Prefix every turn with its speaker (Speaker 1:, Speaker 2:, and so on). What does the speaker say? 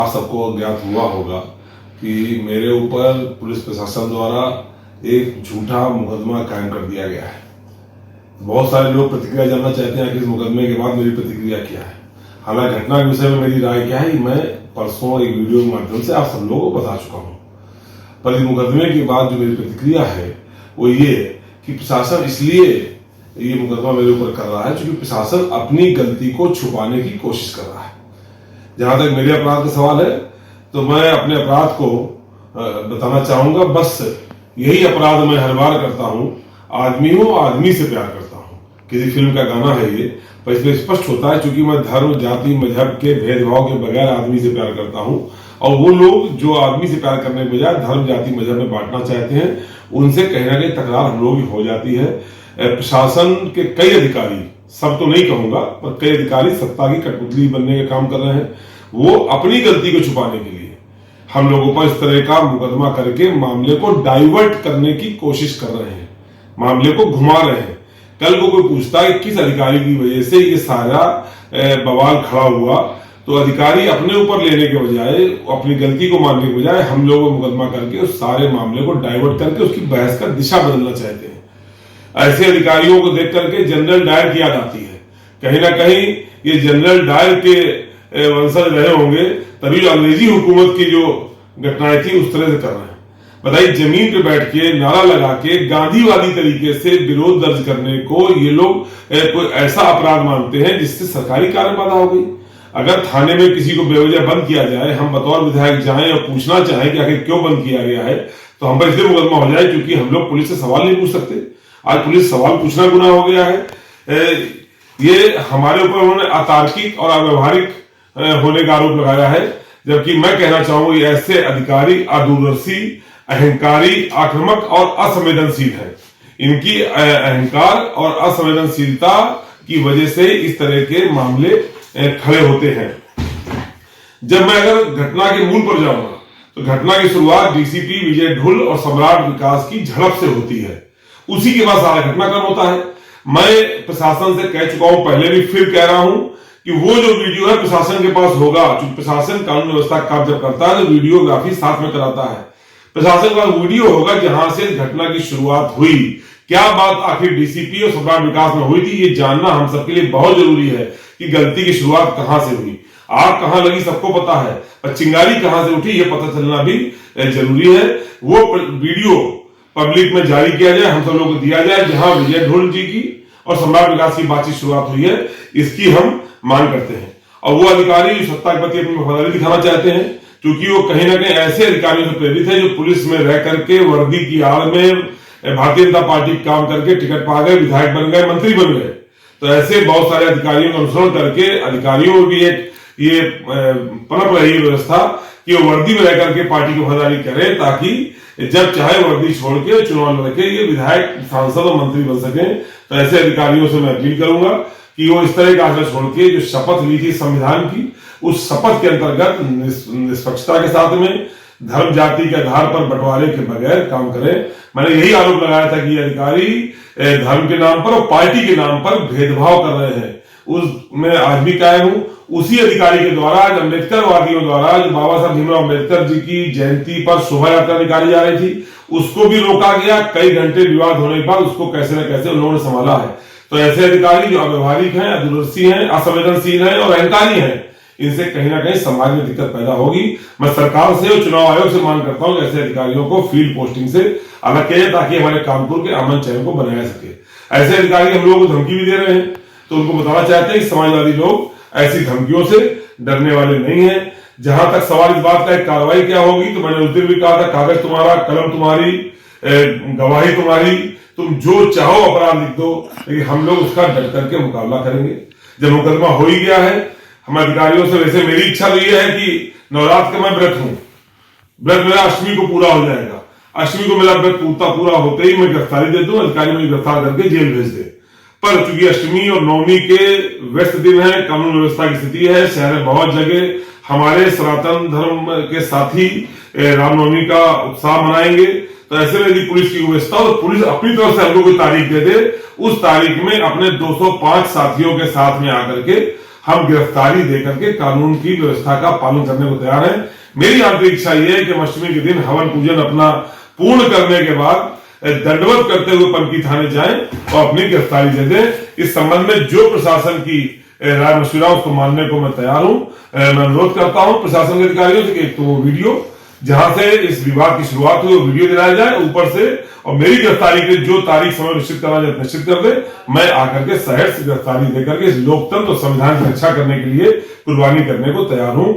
Speaker 1: आप सबको ज्ञात हुआ होगा कि मेरे ऊपर पुलिस प्रशासन द्वारा एक झूठा मुकदमा कायम कर दिया गया है। बहुत सारे लोग प्रतिक्रिया जानना चाहते हैं कि इस मुकदमे के बाद मेरी प्रतिक्रिया क्या है। हालांकि घटना के विषय में मेरी राय क्या है मैं परसों एक वीडियो के माध्यम से आप सब लोगों को बता चुका हूं। पर इस मुकदमे के बाद जो मेरी प्रतिक्रिया है वो ये कि प्रशासन इसलिए ये मुकदमा मेरे ऊपर कर रहा है क्योंकि प्रशासन अपनी गलती को छुपाने की कोशिश कर रहा है। जहां तक मेरे अपराध का सवाल है तो मैं अपने अपराध को बताना चाहूंगा। बस यही अपराध मैं हर बार करता हूं, आदमी हूं, आदमी से प्यार करता हूं। किसी फिल्म का गाना है ये, पर इसमें स्पष्ट होता है क्योंकि मैं धर्म, जाति, मजहब के भेदभाव के बगैर आदमी से प्यार करता हूं। और वो लोग जो आदमी से प्यार करने के बजाय धर्म, जाति, मजहब में बांटना चाहते हैं, उनसे कहीं ना कहीं तकरार हम लोग हो जाती है। प्रशासन के कई अधिकारी, सब तो नहीं कहूंगा, पर कई अधिकारी सत्ता की कठपुतली बनने का काम कर रहे हैं। वो अपनी गलती को छुपाने के लिए हम लोगों पर इस तरह का मुकदमा करके मामले को डाइवर्ट करने की कोशिश कर रहे हैं, मामले को घुमा रहे हैं। कल को कोई पूछता है किस अधिकारी की वजह से ये सारा बवाल खड़ा हुआ, तो अधिकारी अपने ऊपर लेने के बजाय, अपनी गलती को मानने के बजाय हम लोगों को मुकदमा करके उस सारे मामले को डाइवर्ट करके उसकी बहस का दिशा बदलना चाहते हैं। ऐसे अधिकारियों को देख करके जनरल डायर की याद आती है। कहीं ना कहीं ये जनरल डायर के वंशज रहे होंगे, तभी जो अंग्रेजी हुकूमत की जो घटनाएं थी उस तरह से कर रहे हैं। बताइए, जमीन पे बैठ के नारा लगा के गांधीवादी तरीके से विरोध दर्ज करने को ये लोग कोई ऐसा अपराध मानते हैं जिससे सरकारी कार्य बाधा हो गई। अगर थाने में किसी को बेवजह बंद किया जाए, हम बतौर विधायक जाएं और पूछना चाहें कि आखिर क्यों बंद किया गया है, तो हम पर इसलिए मुकदमा हो जाए क्योंकि हम लोग पुलिस से सवाल नहीं पूछ सकते। आज पुलिस सवाल पूछना गुनाह हो गया है। ये हमारे ऊपर उन्होंने अतार्किक और अव्यवहारिक होने का आरोप लगाया है, जबकि मैं कहना चाहूंगा ऐसे अधिकारी अदूरदर्शी, अहंकारी, आक्रामक और असंवेदनशील है। इनकी अहंकार और असंवेदनशीलता की वजह से इस तरह के मामले खड़े होते हैं। जब मैं अगर घटना के मूल पर जाऊंगा तो घटना की शुरुआत डीसीपी विजय ढुल और सम्राट विकास की झड़प से होती है। उसी के बाद सारा घटनाक्रम होता है। मैं प्रशासन से कह चुका हूं, पहले भी फिर कह रहा हूं कि वो जो वीडियो है प्रशासन के पास होगा, क्योंकि प्रशासन कानून व्यवस्था का काम जब करता है तो वीडियोग्राफी साथ में कराता है। प्रशासन के पास वीडियो होगा जहां से घटना की शुरुआत हुई, क्या बात आखिर डीसीपी और सम्राट विकास में हुई थी, ये जानना हम सबके लिए बहुत जरूरी है कि गलती की शुरुआत कहां से हुई। आग कहां लगी सबको पता है, पर चिंगारी कहां से उठी ये पता चलना भी जरूरी है। वो वीडियो पब्लिक में जारी किया जाए, हम सब लोग को दिया जाए, जहां विजय ढोल जी की और सम्राट विकास की बातचीत शुरुआत हुई है, इसकी हम मांग करते हैं। और वो अधिकारी जो सत्ता के प्रति अपनी वफादारी दिखाना चाहते हैं, क्योंकि वो कहीं ना कहीं ऐसे अधिकारियों से प्रेरित है जो पुलिस में रह करके वर्दी की आड़ में भारतीय जनता पार्टी काम करके टिकट पा गए, विधायक बन गए, मंत्री बन गए। तो ऐसे बहुत सारे अधिकारियों का अनुसरण करके अधिकारियों में भी एक ये पनप रही व्यवस्था कि वो वर्दी में रह करके पार्टी की वफादारी करें, ताकि जब चाहे वर्दी छोड़ के चुनाव लड़के ये विधायक, सांसद और मंत्री बन सके। तो ऐसे अधिकारियों से मैं अपील करूंगा कि वो इस तरह का आचरण छोड़ के जो शपथ ली थी संविधान की, उस शपथ के अंतर्गत निष्पक्षता के साथ में धर्म, जाति के आधार पर बंटवारे के बगैर काम करें। मैंने यही आरोप लगाया था कि ये अधिकारी धर्म के नाम पर और पार्टी के नाम पर भेदभाव कर रहे हैं। उसमें आज भी कायम हूं। उसी अधिकारी के द्वारा आज अम्बेडकर वादियों द्वारा जो बाबा साहब भीमराव अम्बेडकर जी की जयंती पर शोभा यात्रा निकाली जा रही थी, उसको भी रोका गया। कई घंटे विवाद होने के बाद उसको कैसे न कैसे उन्होंने संभाला है। तो ऐसे अधिकारी जो अव्यवहारिक हैं, अदूरदर्शी हैं, असंवेदनशील हैं और अहंकारी हैं, इनसे कहीं ना कहीं समाज में दिक्कत पैदा होगी। मैं सरकार से और चुनाव आयोग से मांग करता हूं कि ऐसे अधिकारियों को फील्ड पोस्टिंग से अलग किया जाए, ताकि हमारे कानपुर के अमन चैन को बनाया सके। ऐसे अधिकारी हम लोगों को धमकी भी दे रहे हैं, तो उनको बताना चाहते हैं कि समाजवादी लोग ऐसी धमकियों से डरने वाले नहीं है। जहां तक सवाल इस बात का कार्रवाई क्या होगी, तो मैंने उस दिन भी कहा था, कागज तुम्हारा, कलम तुम्हारी, गवाही तुम्हारी, तुम जो चाहो अपराध लिख दो, लेकिन हम लोग उसका डट करके मुकाबला करेंगे। जब मुकदमा हो ही गया है, हम अधिकारियों से, वैसे मेरी इच्छा तो यह है कि नवरात्र का मैं व्रत हूं, व्रत मेरा अष्टमी को पूरा हो जाएगा। अष्टमी को मेरा व्रत पूरा होते ही मैं गिरफ्तारी दे दूं, अधिकारी मुझे गिरफ्तार करके जेल भेज दे। पर चूंकि अष्टमी और नवमी के व्यस्त दिन है, कानून व्यवस्था की स्थिति है, शहर में बहुत जगह हमारे सनातन धर्म के साथी रामनवमी का उत्साह मनाएंगे। तो ऐसे में यदि पुलिस की व्यवस्था हो तो पुलिस अपनी तरफ से हमको कोई तारीख दे दे, उस तारीख में अपने 205 साथियों के साथ में आकर के हम गिरफ्तारी देकर के कानून की व्यवस्था का पालन करने को तैयार हैं। मेरी आंतरिक इच्छा यह है कि अष्टमी के दिन हवन पूजन अपना पूर्ण करने के बाद दंडवत करते हुए पनकी थाने जाएं और अपनी गिरफ्तारी दे दें। इस संबंध में जो प्रशासन की राय मशविरा उसको मानने को मैं तैयार हूं। मैं अनुरोध करता हूं प्रशासन के अधिकारियों से कि एक तो वो वीडियो जहां से इस विवाद की शुरुआत हुई वो वीडियो दिलाया जाए ऊपर से, और मेरी गिरफ्तारी के जो तारीख समय निश्चित करना जाए निश्चित कर दे। मैं आकर के सहर्ष गिरफ्तारी देकर के इस लोकतंत्र और संविधान की रक्षा करने के लिए कुर्बानी करने को तैयार हूं।